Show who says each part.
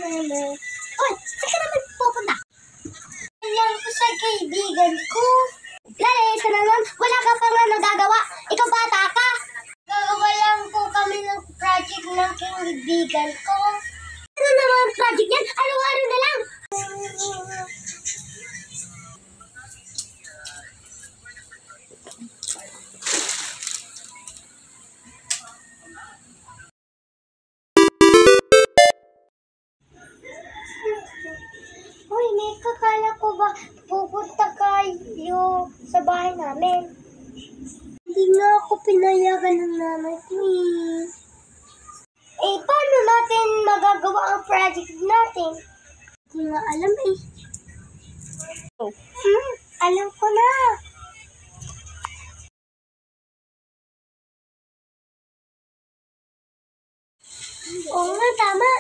Speaker 1: Hoy, saan ka naman pupunta? Alam ko sa kaibigan ko. Lalis ka naman, wala ka pa nga nagagawa. Ikaw bata ka. Gagawa lang po kami ng project ng kaibigan ko. Ano naman project yan? Araw-araw na lang. Uy, may kakala ko ba pupunta kayo sa bahay namin? Hindi nga ako pinayagan ng nanay ko eh. Eh, paano natin magagawa ang project natin? Hindi nga alam eh. Alam ko na. Oo nga, tama.